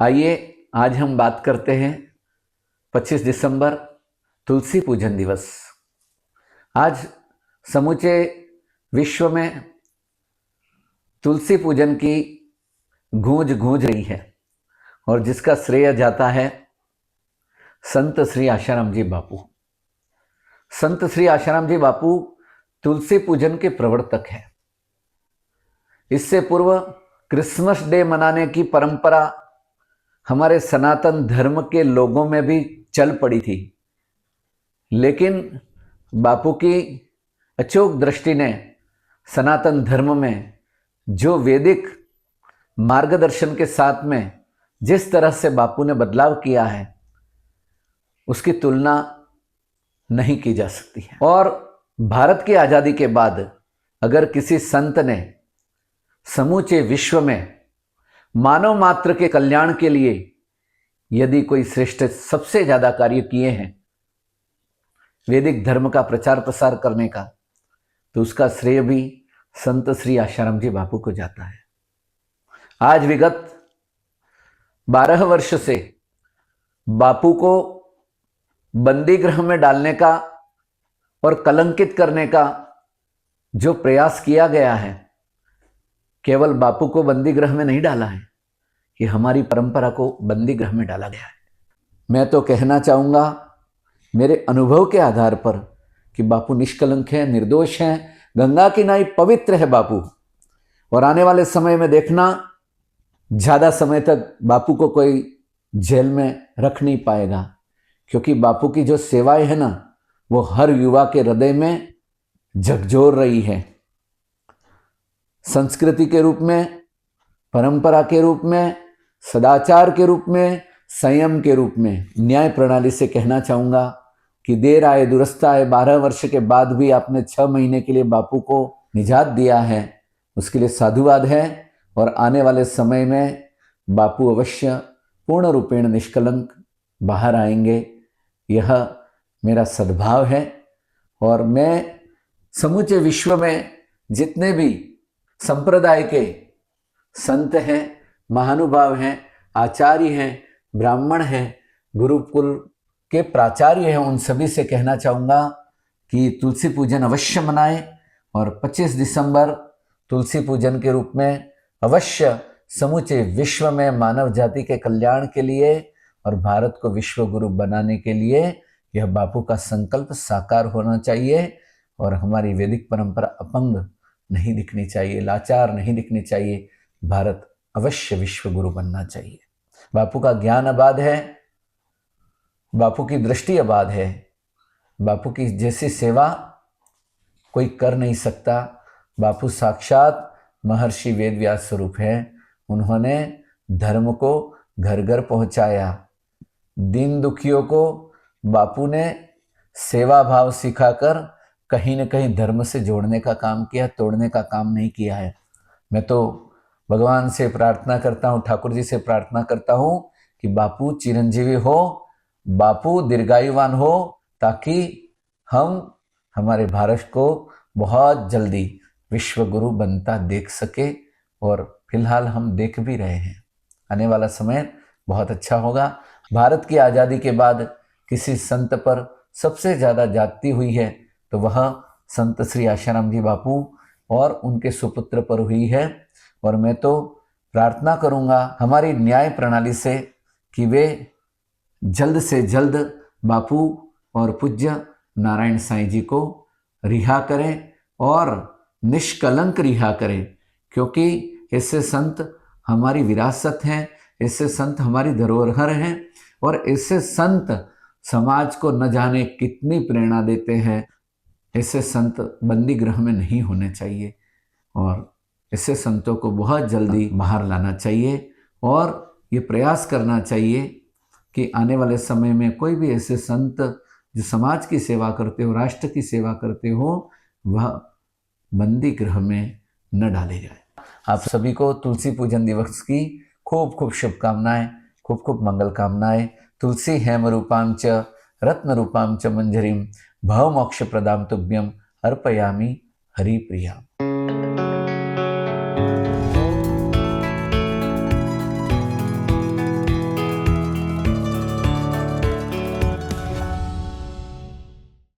आइए आज हम बात करते हैं 25 दिसंबर तुलसी पूजन दिवस। आज समूचे विश्व में तुलसी पूजन की गूंज गूंज रही है और जिसका श्रेय जाता है संत श्री आशाराम जी बापू। संत श्री आशाराम जी बापू तुलसी पूजन के प्रवर्तक हैं। इससे पूर्व क्रिसमस डे मनाने की परंपरा हमारे सनातन धर्म के लोगों में भी चल पड़ी थी, लेकिन बापू की अचूक दृष्टि ने सनातन धर्म में जो वैदिक मार्गदर्शन के साथ में जिस तरह से बापू ने बदलाव किया है उसकी तुलना नहीं की जा सकती है। और भारत की आज़ादी के बाद अगर किसी संत ने समूचे विश्व में मानव मात्र के कल्याण के लिए यदि कोई श्रेष्ठ सबसे ज्यादा कार्य किए हैं वैदिक धर्म का प्रचार प्रसार करने का, तो उसका श्रेय भी संत श्री आशाराम जी बापू को जाता है। आज विगत 12 वर्ष से बापू को बंदी गृह में डालने का और कलंकित करने का जो प्रयास किया गया है, केवल बापू को बंदी गृह में नहीं डाला है, ये हमारी परंपरा को बंदी गृह में डाला गया है। मैं तो कहना चाहूँगा मेरे अनुभव के आधार पर कि बापू निष्कलंक हैं, निर्दोष हैं, गंगा की नाई पवित्र है बापू। और आने वाले समय में देखना ज़्यादा समय तक बापू को कोई जेल में रख नहीं पाएगा, क्योंकि बापू की जो सेवाएं है ना वो हर युवा के हृदय में झकझोर रही है। संस्कृति के रूप में, परंपरा के रूप में, सदाचार के रूप में, संयम के रूप में। न्याय प्रणाली से कहना चाहूँगा कि देर आए दुरुस्त आए, 12 वर्ष के बाद भी आपने 6 महीने के लिए बापू को निजात दिया है, उसके लिए साधुवाद है। और आने वाले समय में बापू अवश्य पूर्ण रूपेण निष्कलंक बाहर आएंगे, यह मेरा सद्भाव है। और मैं समूचे विश्व में जितने भी संप्रदाय के संत हैं, महानुभाव हैं, आचार्य हैं, ब्राह्मण हैं, गुरुकुल के प्राचार्य हैं, उन सभी से कहना चाहूँगा कि तुलसी पूजन अवश्य मनाएं। और 25 दिसंबर तुलसी पूजन के रूप में अवश्य समूचे विश्व में मानव जाति के कल्याण के लिए और भारत को विश्व गुरु बनाने के लिए यह बापू का संकल्प साकार होना चाहिए। और हमारी वैदिक परंपरा अपंग नहीं दिखनी चाहिए, लाचार नहीं दिखनी चाहिए। भारत अवश्य विश्व गुरु बनना चाहिए। बापू का ज्ञान अबाध है, बापू की दृष्टि अबाध है, बापू की जैसी सेवा कोई कर नहीं सकता। बापू साक्षात महर्षि वेदव्यास स्वरूप है। उन्होंने धर्म को घर घर पहुंचाया। दीन दुखियों को बापू ने सेवा भाव सिखाकर कहीं न कहीं धर्म से जोड़ने का काम किया, तोड़ने का काम नहीं किया है। मैं तो भगवान से प्रार्थना करता हूँ, ठाकुर जी से प्रार्थना करता हूँ कि बापू चिरंजीवी हो, बापू दीर्घायुवान हो, ताकि हम हमारे भारत को बहुत जल्दी विश्व गुरु बनता देख सके। और फिलहाल हम देख भी रहे हैं, आने वाला समय बहुत अच्छा होगा। भारत की आज़ादी के बाद किसी संत पर सबसे ज़्यादा जाति हुई है तो वह संत श्री आशाराम जी बापू और उनके सुपुत्र पर हुई है। और मैं तो प्रार्थना करूंगा हमारी न्याय प्रणाली से कि वे जल्द से जल्द बापू और पूज्य नारायण साईं जी को रिहा करें और निष्कलंक रिहा करें, क्योंकि ऐसे संत हमारी विरासत हैं, ऐसे संत हमारी धरोहर हैं और ऐसे संत समाज को न जाने कितनी प्रेरणा देते हैं। ऐसे संत बंदी गृह में नहीं होने चाहिए और ऐसे संतों को बहुत जल्दी बाहर लाना चाहिए। और ये प्रयास करना चाहिए कि आने वाले समय में कोई भी ऐसे संत जो समाज की सेवा करते हो, राष्ट्र की सेवा करते हो, वह बंदी गृह में न डाले जाए। आप सभी को तुलसी पूजन दिवस की खूब खूब शुभकामनाएं, खूब खूब मंगल कामनाएं। तुलसी हेम रूपां च रत्न रूपां च मंजरीं भवमोक्ष प्रदां तुभ्यं अर्पयामि हरि प्रिया।